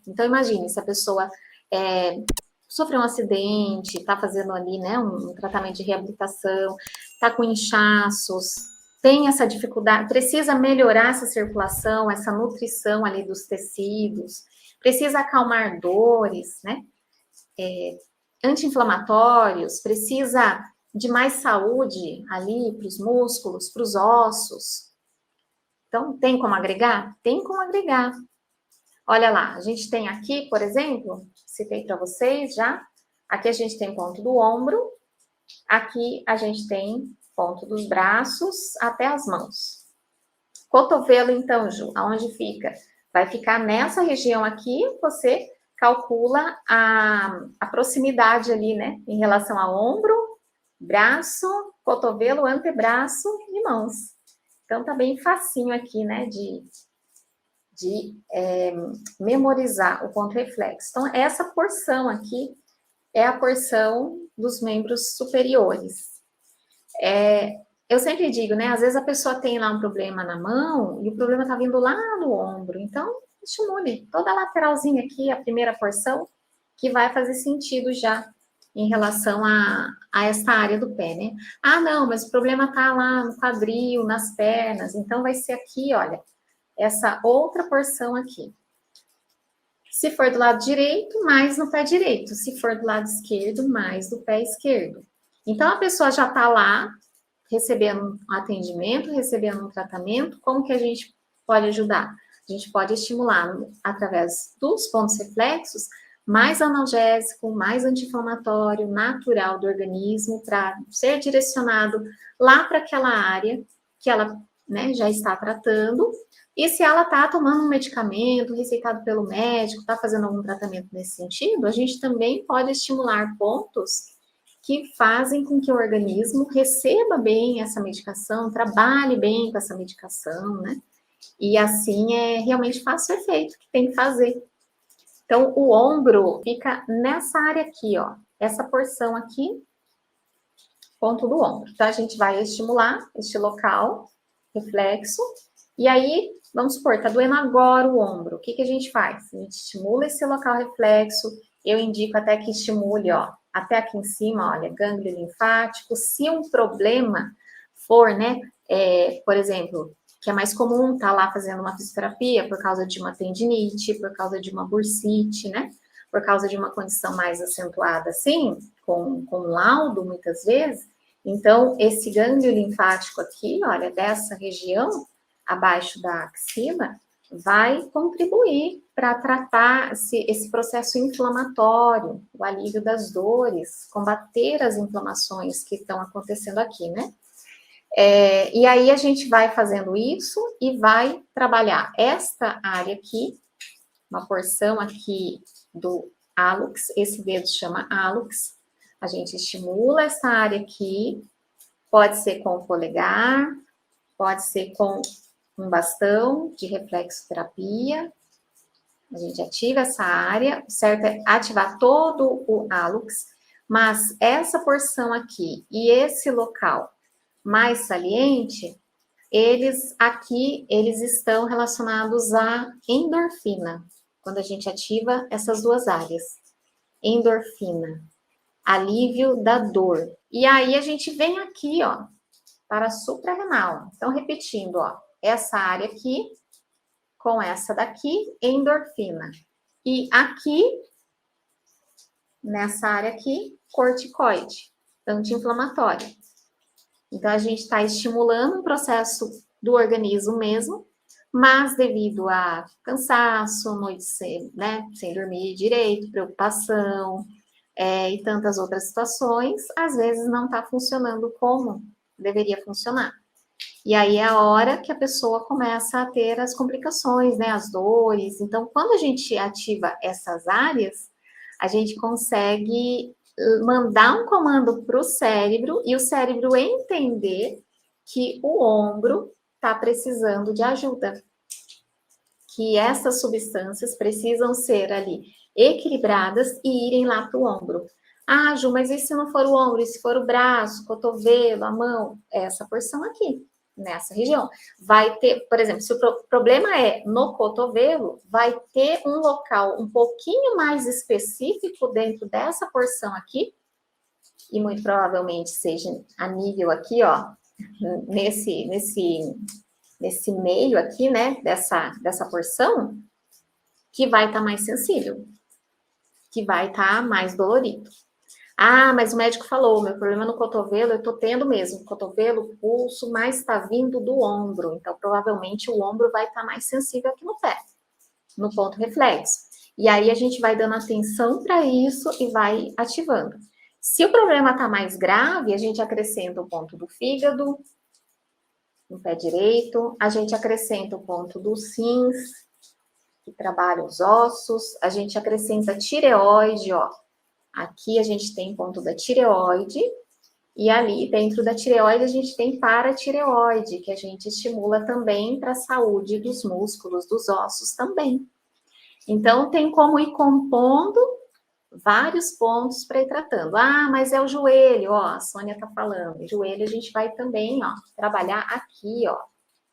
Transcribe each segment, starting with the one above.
Então, imagine, se a pessoa sofreu um acidente, está fazendo ali, né, um tratamento de reabilitação, está com inchaços, tem essa dificuldade, precisa melhorar essa circulação, essa nutrição ali dos tecidos, precisa acalmar dores, né, anti-inflamatórios, precisa de mais saúde ali para os músculos, para os ossos. Então, tem como agregar? Tem como agregar. Olha lá, a gente tem aqui, por exemplo, citei para vocês já, aqui a gente tem ponto do ombro, aqui a gente tem ponto dos braços até as mãos. Cotovelo, então, Ju, aonde fica? Vai ficar nessa região aqui, você calcula a proximidade ali, né, em relação a ombro, braço, cotovelo, antebraço e mãos. Então, tá bem facinho aqui, né, de memorizar o ponto reflexo. Então, essa porção aqui é a porção dos membros superiores. Eu sempre digo, né, às vezes a pessoa tem lá um problema na mão e o problema tá vindo lá no ombro. Então, estimule toda a lateralzinha aqui, a primeira porção, que vai fazer sentido já em relação a esta área do pé, né? Ah, não, mas o problema tá lá no quadril, nas pernas. Então, vai ser aqui, olha, essa outra porção aqui. Se for do lado direito, mais no pé direito. Se for do lado esquerdo, mais do pé esquerdo. Então, a pessoa já está lá, recebendo um atendimento, recebendo um tratamento. Como que a gente pode ajudar? A gente pode estimular, através dos pontos reflexos, mais analgésico, mais anti-inflamatório, natural do organismo, para ser direcionado lá para aquela área que ela, né, já está tratando. E se ela está tomando um medicamento receitado pelo médico, está fazendo algum tratamento nesse sentido, a gente também pode estimular pontos que fazem com que o organismo receba bem essa medicação, trabalhe bem com essa medicação, né? E assim realmente faça o efeito que tem que fazer. Então, o ombro fica nessa área aqui, ó, essa porção aqui, ponto do ombro. Então, a gente vai estimular este local, reflexo, e aí, vamos supor, tá doendo agora o ombro. O que a gente faz? A gente estimula esse local reflexo, eu indico até que estimule, ó, até aqui em cima, olha, gânglio linfático. Se um problema for, né, por exemplo, que é mais comum tá lá fazendo uma fisioterapia por causa de uma tendinite, por causa de uma bursite, né, por causa de uma condição mais acentuada assim, com laudo, muitas vezes. Então, esse gânglio linfático aqui, olha, dessa região, abaixo da axila, vai contribuir para tratar esse processo inflamatório, o alívio das dores, combater as inflamações que estão acontecendo aqui, né? E aí a gente vai fazendo isso e vai trabalhar esta área aqui, uma porção aqui do hálux, esse dedo chama hálux, a gente estimula essa área aqui, pode ser com o polegar, pode ser com um bastão de reflexoterapia, a gente ativa essa área, o certo é ativar todo o hálux, mas essa porção aqui e esse local mais saliente, eles estão relacionados à endorfina, quando a gente ativa essas duas áreas. Endorfina, alívio da dor. E aí a gente vem aqui, ó, para a suprarrenal. Então, repetindo, ó, essa área aqui com essa daqui, endorfina. E aqui, nessa área aqui, corticoide, anti-inflamatório. Então, a gente está estimulando um processo do organismo mesmo, mas devido a cansaço, noite sem dormir direito, preocupação, e tantas outras situações, às vezes não está funcionando como deveria funcionar. E aí é a hora que a pessoa começa a ter as complicações, né, as dores. Então, quando a gente ativa essas áreas, a gente consegue mandar um comando para o cérebro e o cérebro entender que o ombro está precisando de ajuda. Que essas substâncias precisam ser ali equilibradas e irem lá para o ombro. Ah, Ju, mas e se não for o ombro? E se for o braço, o cotovelo, a mão? Essa porção aqui. nessa região. Vai ter, por exemplo, se o problema é no cotovelo, vai ter um local um pouquinho mais específico dentro dessa porção aqui, e muito provavelmente seja a nível aqui, ó, nesse meio aqui, né, dessa porção, que vai estar mais sensível, que vai estar mais dolorido. Ah, mas o médico falou, meu problema no cotovelo, eu tô tendo mesmo, cotovelo, pulso, mas tá vindo do ombro, então provavelmente o ombro vai estar mais sensível aqui no pé, no ponto reflexo. E aí a gente vai dando atenção para isso e vai ativando. Se o problema tá mais grave, a gente acrescenta o ponto do fígado, no pé direito, a gente acrescenta o ponto dos rins, que trabalha os ossos, a gente acrescenta a tireoide, ó. Aqui a gente tem ponto da tireoide, e ali dentro da tireoide a gente tem paratireoide, que a gente estimula também para a saúde dos músculos, dos ossos também. Então, tem como ir compondo vários pontos para ir tratando. Ah, mas é o joelho, ó, a Sônia tá falando. O joelho a gente vai também, ó, trabalhar aqui, ó.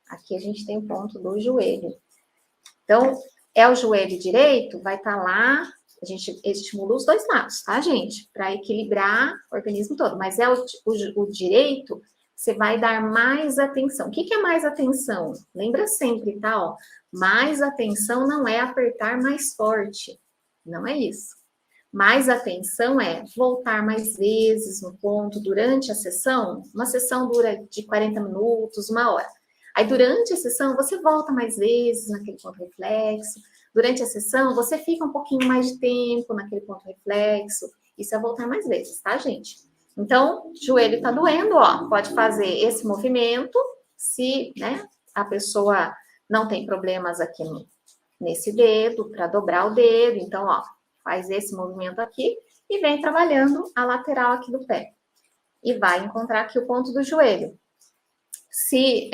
Aqui a gente tem o ponto do joelho. Então, é o joelho direito, vai estar lá, a gente estimula os dois lados, tá, gente? Para equilibrar o organismo todo. Mas é o direito, você vai dar mais atenção. O que é mais atenção? Lembra sempre, tá? Ó, mais atenção não é apertar mais forte. Não é isso. Mais atenção é voltar mais vezes no ponto durante a sessão. Uma sessão dura de 40 minutos, 1 hora. Aí, durante a sessão, você volta mais vezes naquele ponto reflexo. Durante a sessão, você fica um pouquinho mais de tempo naquele ponto reflexo. Isso é voltar mais vezes, tá, gente? Então, joelho tá doendo, ó. Pode fazer esse movimento, se, né, a pessoa não tem problemas aqui nesse dedo, para dobrar o dedo. Então, ó, faz esse movimento aqui e vem trabalhando a lateral aqui do pé. E vai encontrar aqui o ponto do joelho. Se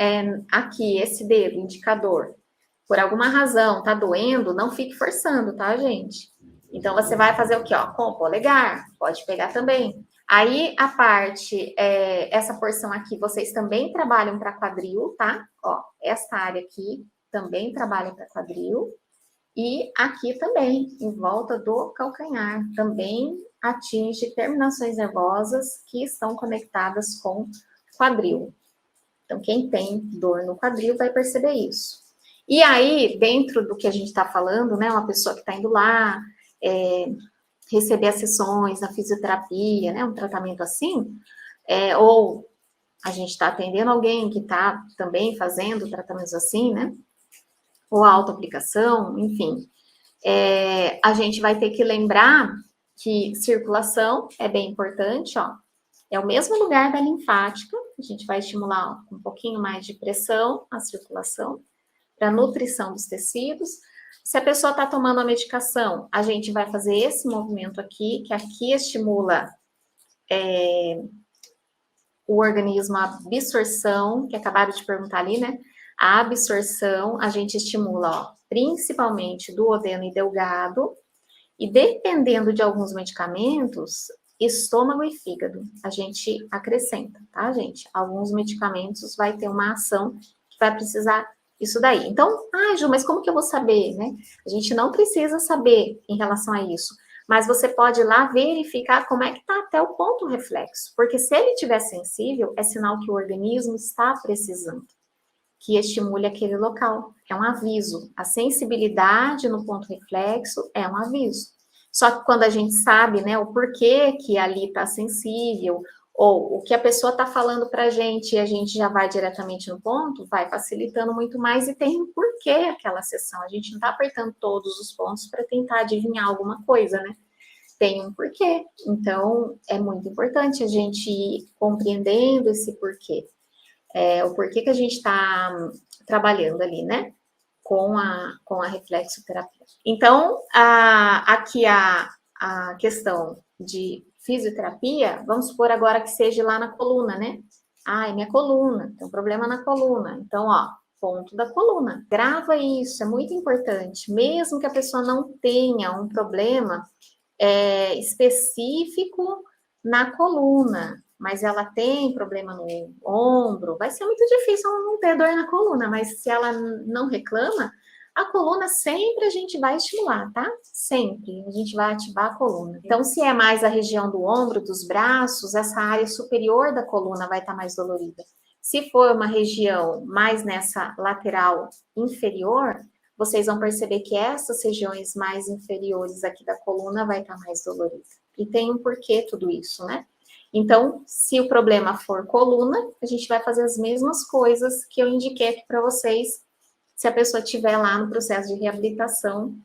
aqui esse dedo indicador, por alguma razão, tá doendo, não fique forçando, tá, gente? Então, você vai fazer o quê? Ó, com o polegar, pode pegar também. Aí, a parte, essa porção aqui, vocês também trabalham para quadril, tá? Ó, essa área aqui também trabalha para quadril. E aqui também, em volta do calcanhar, também atinge terminações nervosas que estão conectadas com quadril. Então, quem tem dor no quadril vai perceber isso. E aí, dentro do que a gente está falando, né, uma pessoa que está indo lá, receber as sessões na fisioterapia, né, um tratamento assim, ou a gente está atendendo alguém que está também fazendo tratamentos assim, né, ou autoaplicação, enfim, a gente vai ter que lembrar que circulação é bem importante, ó, é o mesmo lugar da linfática, a gente vai estimular ó, com um pouquinho mais de pressão a circulação, para nutrição dos tecidos. Se a pessoa está tomando a medicação, a gente vai fazer esse movimento aqui, que aqui estimula o organismo, a absorção, que acabaram de perguntar ali, né? A absorção, a gente estimula, ó, principalmente do duodeno e delgado, e dependendo de alguns medicamentos, estômago e fígado, a gente acrescenta, tá, gente? Alguns medicamentos vai ter uma ação que vai precisar isso daí. Então, Ju, mas como que eu vou saber, né? A gente não precisa saber em relação a isso, mas você pode ir lá verificar como é que tá até o ponto reflexo, porque se ele estiver sensível, é sinal que o organismo está precisando que estimule aquele local. É um aviso. A sensibilidade no ponto reflexo é um aviso. Só que quando a gente sabe, né, o porquê que ali está sensível, ou o que a pessoa está falando para a gente e a gente já vai diretamente no ponto, vai facilitando muito mais e tem um porquê aquela sessão. A gente não está apertando todos os pontos para tentar adivinhar alguma coisa, né? Tem um porquê. Então, é muito importante a gente ir compreendendo esse porquê. O porquê que a gente está trabalhando ali, né? Com a reflexoterapia. Então, aqui a questão de fisioterapia, vamos supor agora que seja lá na coluna, né? É minha coluna, tem um problema na coluna. Então, ó, ponto da coluna. Grava isso, é muito importante. Mesmo que a pessoa não tenha um problema específico na coluna, mas ela tem problema no ombro, vai ser muito difícil ela não ter dor na coluna, mas se ela não reclama, a coluna sempre a gente vai estimular, tá? Sempre a gente vai ativar a coluna. Então, se é mais a região do ombro, dos braços, essa área superior da coluna vai estar mais dolorida. Se for uma região mais nessa lateral inferior, vocês vão perceber que essas regiões mais inferiores aqui da coluna vai estar mais dolorida. E tem um porquê tudo isso, né? Então, se o problema for coluna, a gente vai fazer as mesmas coisas que eu indiquei aqui para vocês, se a pessoa estiver lá no processo de reabilitação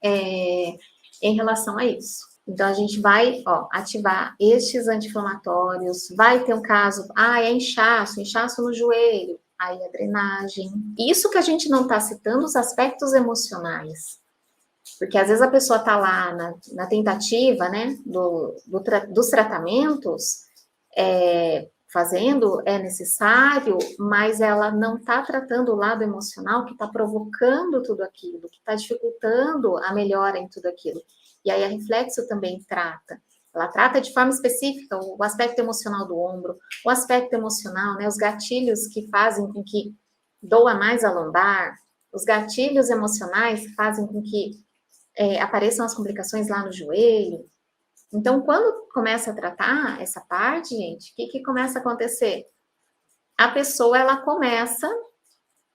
em relação a isso. Então, a gente vai, ativar estes anti-inflamatórios, vai ter um caso, é inchaço no joelho, aí a drenagem. Isso que a gente não está citando, os aspectos emocionais. Porque às vezes a pessoa está lá na tentativa, né, dos tratamentos, fazendo, é necessário, mas ela não está tratando o lado emocional que está provocando tudo aquilo, que está dificultando a melhora em tudo aquilo. E aí a Reflexo também trata. Ela trata de forma específica o aspecto emocional do ombro, o aspecto emocional, né, os gatilhos que fazem com que doa mais a lombar, os gatilhos emocionais que fazem com que apareçam as complicações lá no joelho. Então, quando começa a tratar essa parte, gente, o que começa a acontecer? A pessoa, ela começa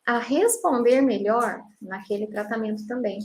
a responder melhor naquele tratamento também.